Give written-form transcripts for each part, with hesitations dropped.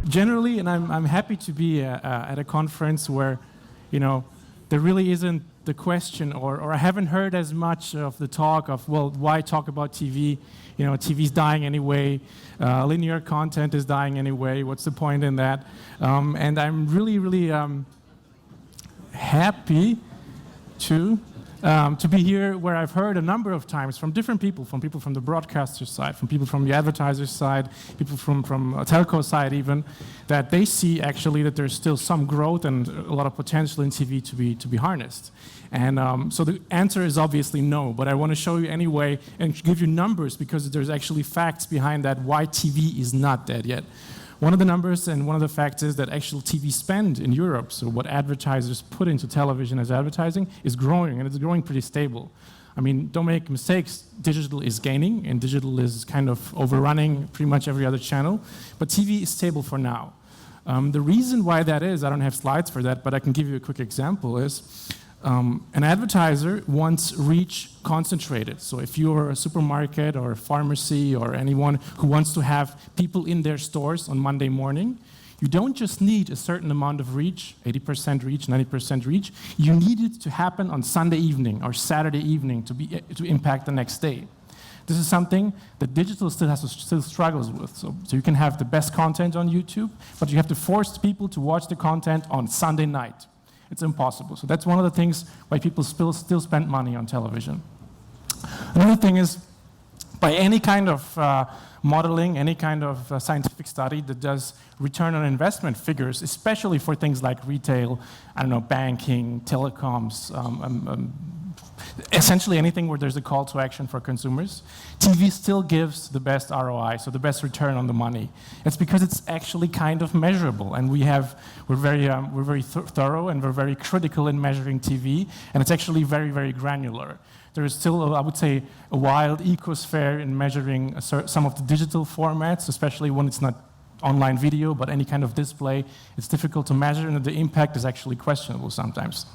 generally, and I'm happy to be at a conference where, there really isn't the question, or I haven't heard as much of the talk of, well, why talk about TV? TV's dying anyway. Linear content is dying anyway. What's the point in that? And I'm really, really happy to be here, where I've heard a number of times from different people from the broadcaster side, from people from the advertiser side, people from a telco side even, that they see actually that there's still some growth and a lot of potential in TV to be harnessed. And so the answer is obviously no, but I want to show you anyway and give you numbers, because there's actually facts behind that why TV is not dead yet. One of the numbers and one of the facts is that actual TV spend in Europe, so what advertisers put into television as advertising, is growing, and it's growing pretty stable. I mean, don't make mistakes, digital is gaining, and digital is kind of overrunning pretty much every other channel, but TV is stable for now. The reason why that is, I don't have slides for that, but I can give you a quick example, is an advertiser wants reach concentrated. So if you're a supermarket or a pharmacy or anyone who wants to have people in their stores on Monday morning, you don't just need a certain amount of reach, 80% reach, 90% reach. You need it to happen on Sunday evening or Saturday evening to impact the next day. This is something that digital still struggles with. So you can have the best content on YouTube, but you have to force people to watch the content on Sunday night. It's impossible. So that's one of the things why people still spend money on television. Another thing is, by any kind of modeling, any kind of scientific study that does return on investment figures, especially for things like retail, banking, telecoms, essentially anything where there's a call to action for consumers, TV still gives the best ROI, so the best return on the money. It's because it's actually kind of measurable, and we're very thorough and we're very critical in measuring TV, and it's actually very, very granular. There is still, I would say, a wild ecosphere in measuring some of the digital formats, especially when it's not online video, but any kind of display. It's difficult to measure, and the impact is actually questionable sometimes.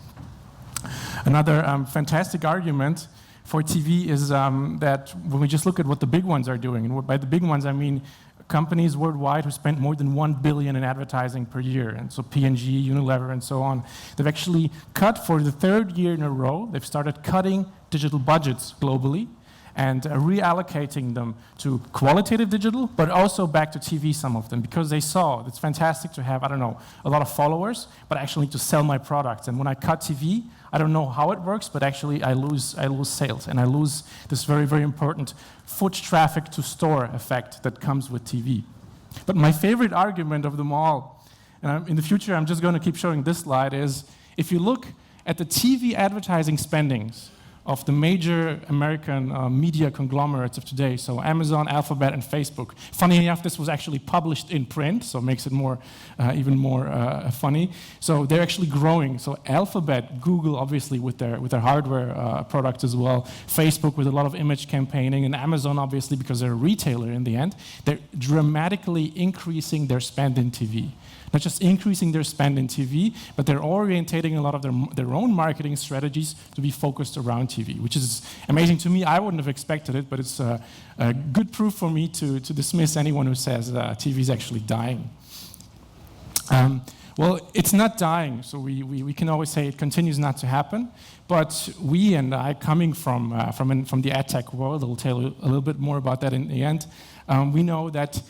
Another fantastic argument for TV is that when we just look at what the big ones are doing, and by the big ones I mean companies worldwide who spend more than $1 billion in advertising per year, and so P&G, Unilever, and so on, they've actually cut for the third year in a row, they've started cutting digital budgets globally and reallocating them to qualitative digital, but also back to TV, some of them, because they saw it's fantastic to have, a lot of followers, but I actually need to sell my products. And when I cut TV, I don't know how it works, but actually I lose sales, and I lose this very, very important foot traffic to store effect that comes with TV. But my favorite argument of them all, and in the future I'm just going to keep showing this slide, is if you look at the TV advertising spendings of the major American media conglomerates of today, so Amazon, Alphabet, and Facebook. Funny enough, this was actually published in print, so it makes it even more funny. So they're actually growing. So Alphabet, Google, obviously with their hardware products as well, Facebook with a lot of image campaigning, and Amazon, obviously, because they're a retailer in the end, they're dramatically increasing their spend in TV. Not just increasing their spend in TV, but they're orientating a lot of their own marketing strategies to be focused around TV, which is amazing to me. I wouldn't have expected it, but it's a good proof for me to dismiss anyone who says TV is actually dying. Well, it's not dying, so we can always say it continues not to happen, but we and I, coming from the ad tech world, I'll tell you a little bit more about that in the end, we know that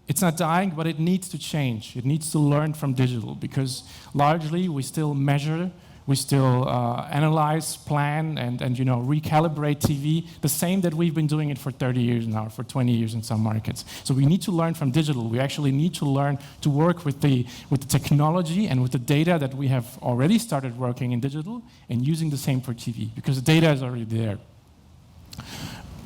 it's not dying, but it needs to change. It needs to learn from digital, because largely we still measure, we still analyze, plan, and recalibrate TV the same that we've been doing it for 30 years now, for 20 years in some markets. So we need to learn from digital. We actually need to learn to work with the technology and with the data that we have already started working in digital and using the same for TV, because the data is already there.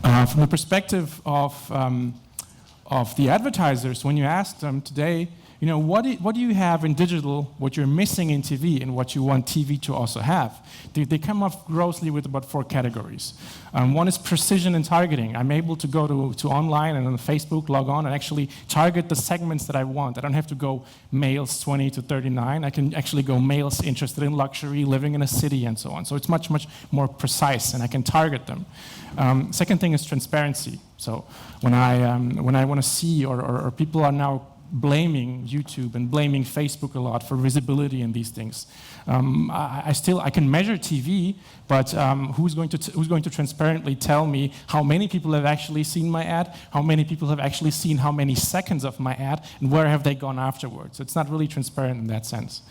From the perspective of the advertisers, when you ask them today, what do you have in digital, what you're missing in TV, and what you want TV to also have? They come up grossly with about 4 categories. One is precision and targeting. I'm able to go to online and on Facebook, log on, and actually target the segments that I want. I don't have to go males 20 to 39. I can actually go males interested in luxury, living in a city, and so on. So it's much, much more precise, and I can target them. Second thing is transparency. So when I want to see, or people are now blaming YouTube and blaming Facebook a lot for visibility and these things. I can measure TV, but who's going to transparently tell me how many people have actually seen my ad, how many people have actually seen how many seconds of my ad, and where have they gone afterwards? It's not really transparent in that sense.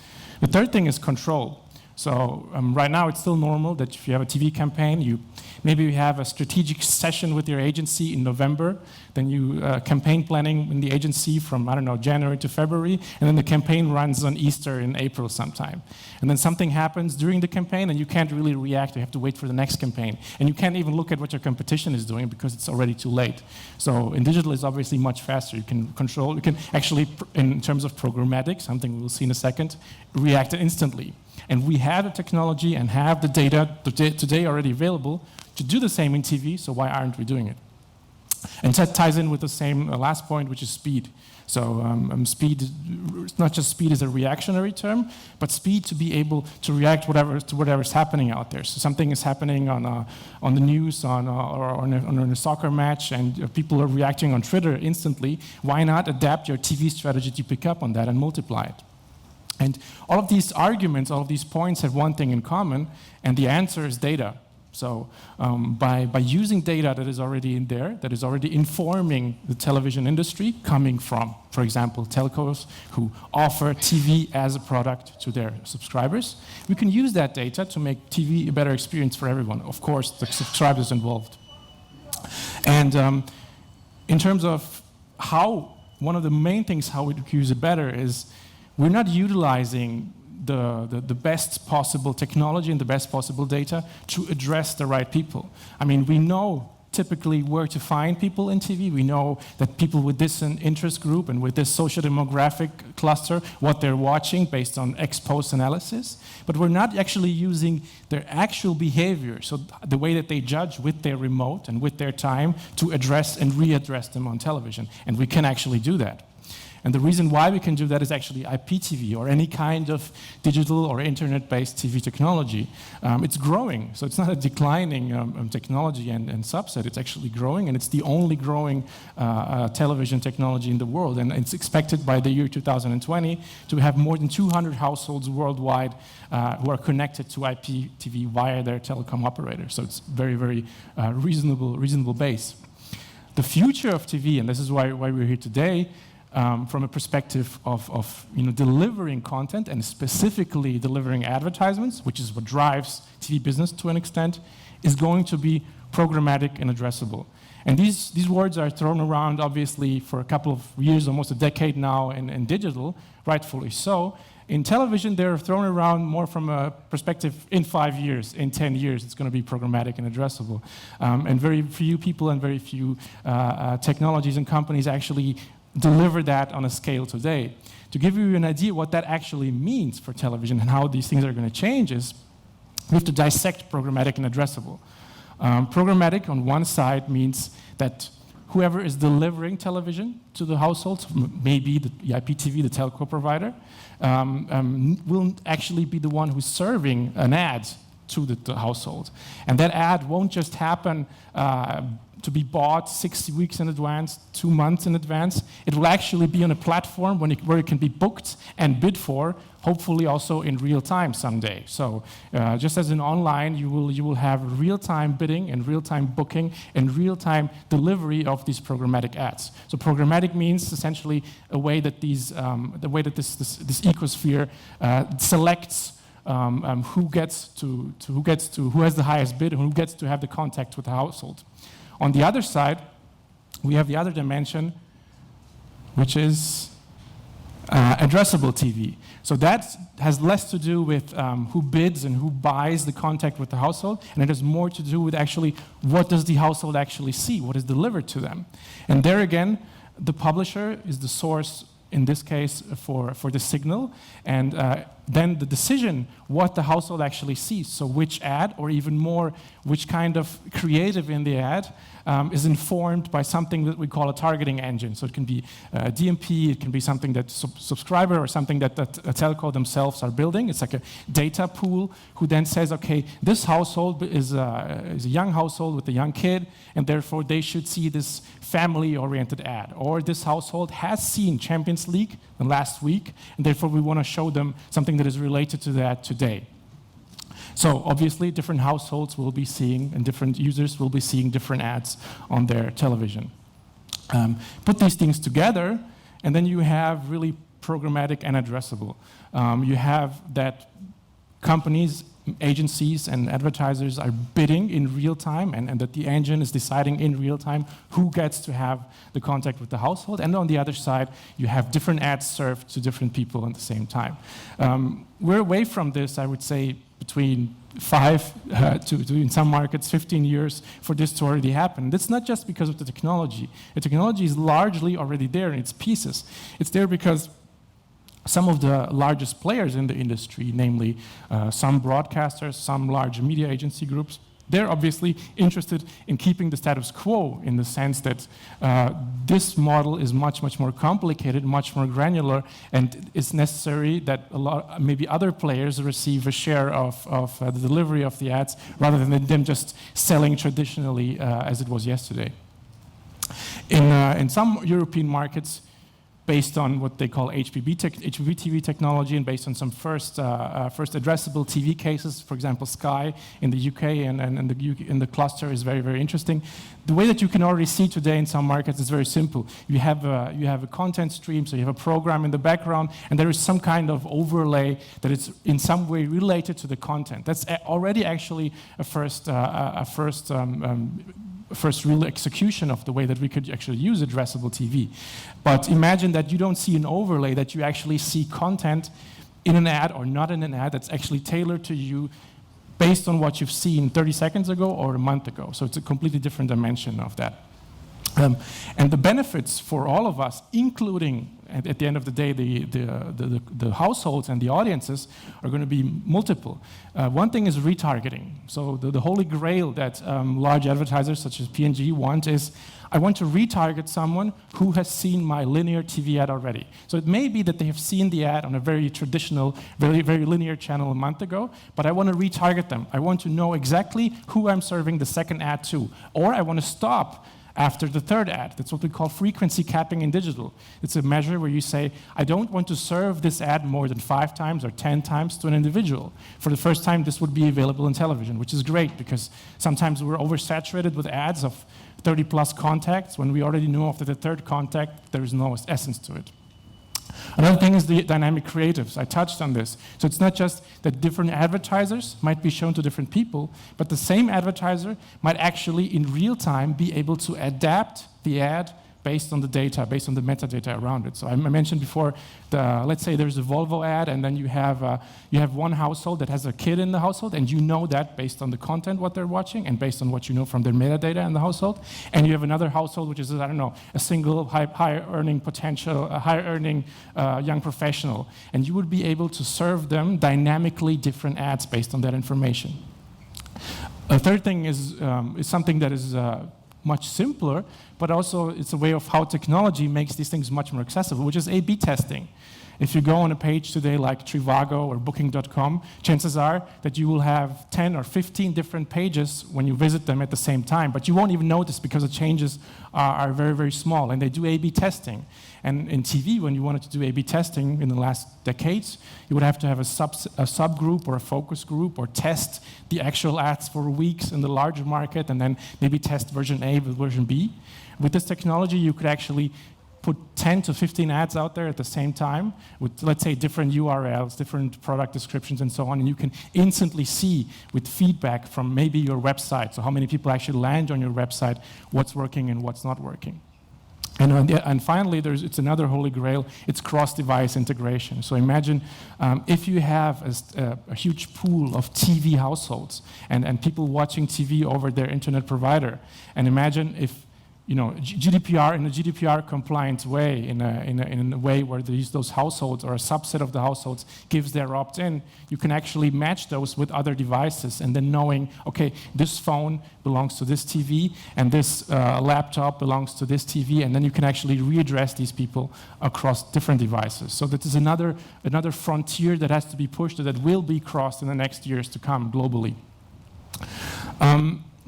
The third thing is control. So right now it's still normal that if you have a TV campaign, maybe you have a strategic session with your agency in November, then you campaign planning in the agency from, I don't know, January to February, and then the campaign runs on Easter in April sometime. And then something happens during the campaign and you can't really react, you have to wait for the next campaign. And you can't even look at what your competition is doing because it's already too late. So in digital it's obviously much faster. You can control, you can actually, in terms of programmatic, something we'll see in a second, react instantly. And we have the technology and have the data today already available to do the same in TV, so why aren't we doing it? And that ties in with the same last point, which is speed. So speed, not just speed as a reactionary term, but speed to be able to react to whatever's happening out there. So something is happening on the news, or on a soccer match, and people are reacting on Twitter instantly. Why not adapt your TV strategy to pick up on that and multiply it? And all of these arguments, all of these points have one thing in common, and the answer is data. So by using data that is already in there, that is already informing the television industry, coming from, for example, telcos who offer TV as a product to their subscribers, we can use that data to make TV a better experience for everyone. Of course, the subscribers involved. And in terms of how, one of the main things how we use it better is we're not utilizing the best possible technology and the best possible data to address the right people. I mean, we know typically where to find people in TV. We know that people with this interest group and with this social demographic cluster, what they're watching based on ex-post analysis. But we're not actually using their actual behavior, so the way that they judge with their remote and with their time to address and readdress them on television. And we can actually do that. And the reason why we can do that is actually IPTV or any kind of digital or internet-based TV technology. It's growing, so it's not a declining technology and subset. It's actually growing, and it's the only growing television technology in the world. And it's expected by the year 2020 to have more than 200 households worldwide who are connected to IPTV via their telecom operator. So it's very, very reasonable base. The future of TV, and this is why we're here today, from a perspective of delivering content and specifically delivering advertisements, which is what drives TV business to an extent, is going to be programmatic and addressable. And these words are thrown around, obviously, for a couple of years, almost a decade now in digital, rightfully so. In television, they're thrown around more from a perspective in 5 years, in 10 years, it's going to be programmatic and addressable. And very few people and very few technologies and companies actually deliver that on a scale today. To give you an idea what that actually means for television and how these things are going to change is we have to dissect programmatic and addressable. Programmatic on one side means that whoever is delivering television to the households, maybe the IPTV, the telco provider, will actually be the one who's serving an ad to the household. And that ad won't just happen to be bought 60 weeks in advance, 2 months in advance. It will actually be on a platform where it can be booked and bid for, hopefully also in real time someday. So just as in online, you will have real-time bidding and real-time booking and real-time delivery of these programmatic ads. So programmatic means essentially a way that this ecosphere selects who has the highest bid and who gets to have the contact with the household. On the other side, we have the other dimension, which is addressable TV. So that has less to do with who bids and who buys the contact with the household, and it has more to do with actually what does the household actually see, what is delivered to them. And there again, the publisher is the source, in this case, for the signal, and then the decision what the household actually sees, so which ad, or even more, which kind of creative in the ad is informed by something that we call a targeting engine. So it can be DMP, it can be something that subscriber or something that a telco themselves are building. It's like a data pool who then says, okay, this household is a young household with a young kid, and therefore they should see this family-oriented ad. Or this household has seen Champions League the last week, and therefore we want to show them something that is related to that today. So obviously different households will be seeing, and different users will be seeing different ads on their television. Put these things together, and then you have really programmatic and addressable. You have that companies, agencies, and advertisers are bidding in real time, and that the engine is deciding in real time who gets to have the contact with the household. And on the other side, you have different ads served to different people at the same time. We're away from this, I would say, between 5 to in some markets 15 years for this to already happen. That's not just because of the technology. The technology is largely already there in its pieces. It's there because some of the largest players in the industry, namely some broadcasters, some large media agency groups, they're obviously interested in keeping the status quo in the sense that this model is much, much more complicated, much more granular, and it's necessary that maybe other players receive a share of the delivery of the ads rather than them just selling traditionally as it was yesterday. In some European markets, based on what they call HBB TV technology, and based on some first addressable TV cases, for example, Sky in the UK and the cluster is very, very interesting. The way that you can already see today in some markets is very simple. You have a content stream, so you have a program in the background, and there is some kind of overlay that is in some way related to the content. That's already actually a first real execution of the way that we could actually use addressable TV. But imagine that you don't see an overlay, that you actually see content in an ad or not in an ad that's actually tailored to you based on what you've seen 30 seconds ago or a month ago. So it's a completely different dimension of that. And the benefits for all of us, including at the end of the day, the households and the audiences are going to be multiple. One thing is retargeting. So the holy grail that large advertisers such as P&G want is, I want to retarget someone who has seen my linear TV ad already. So it may be that they have seen the ad on a very traditional, very, very linear channel a month ago, but I want to retarget them. I want to know exactly who I'm serving the second ad to. Or I want to stop after the third ad. That's what we call frequency capping in digital. It's a measure where you say, I don't want to serve this ad more than 5 times or 10 times to an individual. For the first time, this would be available in television, which is great because sometimes we're oversaturated with ads of 30+ contacts when we already know after the third contact there is no essence to it. Another thing is the dynamic creatives. I touched on this. So it's not just that different advertisers might be shown to different people, but the same advertiser might actually in real time be able to adapt the ad based on the data, based on the metadata around it. So I mentioned before, let's say there's a Volvo ad, and then you have one household that has a kid in the household, and you know that based on the content what they're watching, and based on what you know from their metadata in the household. And you have another household which is, I don't know, a single higher earning potential, higher earning young professional, and you would be able to serve them dynamically different ads based on that information. A third thing is something that is much simpler, but also it's a way of how technology makes these things much more accessible, which is A/B testing. If you go on a page today like Trivago or Booking.com, chances are that you will have 10 or 15 different pages when you visit them at the same time, but you won't even notice because the changes are very, very small, and they do A/B testing. And in TV, when you wanted to do A/B testing in the last decades, you would have to have a subgroup or a focus group or test the actual ads for weeks in the larger market and then maybe test version A with version B. With this technology, you could actually put 10 to 15 ads out there at the same time with, let's say, different URLs, different product descriptions, and so on, and you can instantly see with feedback from maybe your website, so how many people actually land on your website, what's working and what's not working. And finally, it's another holy grail, it's cross-device integration. So imagine if you have a huge pool of TV households and people watching TV over their internet provider, and imagine if GDPR in a GDPR compliant way, in a way where those households or a subset of the households gives their opt-in, you can actually match those with other devices, and then knowing, okay, this phone belongs to this TV, and this laptop belongs to this TV, and then you can actually readdress these people across different devices. So that is another frontier that has to be pushed, that will be crossed in the next years to come globally.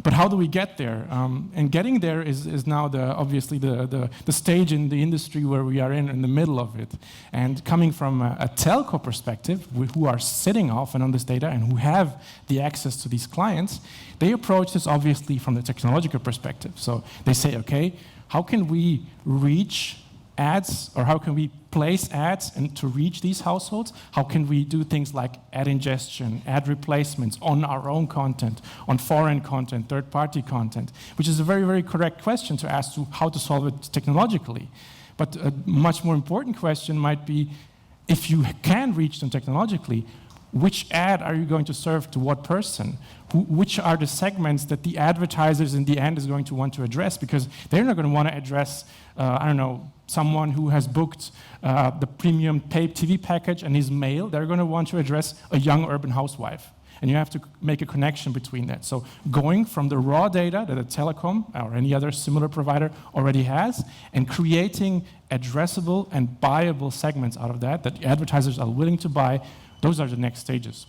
But how do we get there? And getting there is now obviously the stage in the industry where we are in the middle of it. And coming from a telco perspective, who are sitting often on this data and who have the access to these clients, they approach this obviously from the technological perspective. So they say, okay, how can we reach ads, or how can we place ads and to reach these households? How can we do things like ad ingestion, ad replacements on our own content, on foreign content, third-party content, which is a very, very correct question to ask to how to solve it technologically. But a much more important question might be, if you can reach them technologically, which ad are you going to serve to what person? Which are the segments that the advertisers in the end is going to want to address? Because they're not going to want to address, I don't know, someone who has booked the premium paid TV package and is male. They're going to want to address a young urban housewife. And you have to make a connection between that. So going from the raw data that a telecom or any other similar provider already has, and creating addressable and buyable segments out of that advertisers are willing to buy, those are the next stages.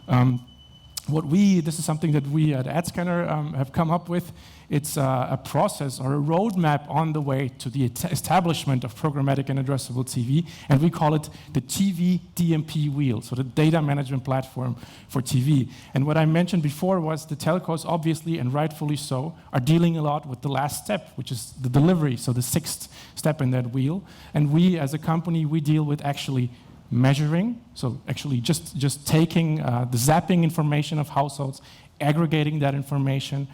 This is something that we at AdScanner have come up with. It's a process or a roadmap on the way to the establishment of programmatic and addressable TV, and we call it the TV DMP wheel, so the data management platform for TV. And what I mentioned before was the telcos, obviously and rightfully so, are dealing a lot with the last step, which is the delivery, so the sixth step in that wheel. And we, as a company, we deal with actually measuring, so actually just taking the zapping information of households, aggregating that information,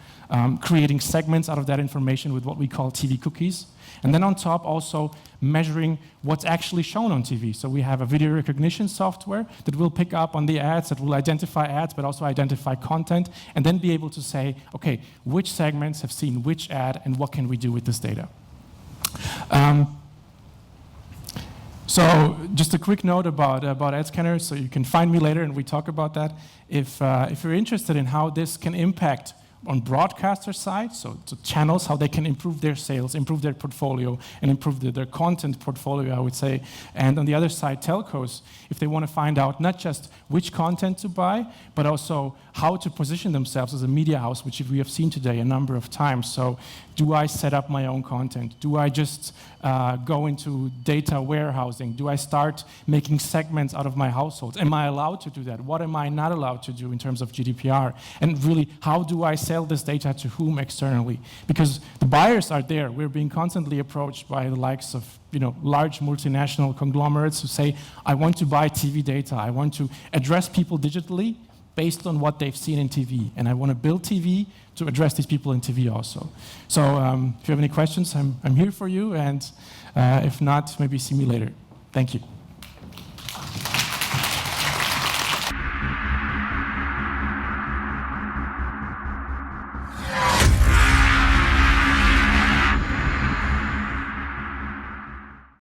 creating segments out of that information with what we call TV cookies, and then on top also measuring what's actually shown on TV. So we have a video recognition software that will pick up on the ads, that will identify ads, but also identify content, and then be able to say, okay, which segments have seen which ad, and what can we do with this data? So just a quick note about AdScanner, so you can find me later and we talk about that. If you're interested in how this can impact on broadcaster side, so channels, how they can improve their sales, improve their portfolio, and improve their content portfolio, I would say. And on the other side, telcos, if they want to find out not just which content to buy, but also how to position themselves as a media house, which we have seen today a number of times. So do I set up my own content? Do I just go into data warehousing? Do I start making segments out of my households? Am I allowed to do that? What am I not allowed to do in terms of GDPR? And really, how do I sell this data to whom externally? Because the buyers are there. We're being constantly approached by the likes of large multinational conglomerates who say, I want to buy TV data. I want to address people digitally based on what they've seen in TV. And I want to build TV to address these people in TV also. So if you have any questions, I'm here for you. And if not, maybe see me later. Thank you.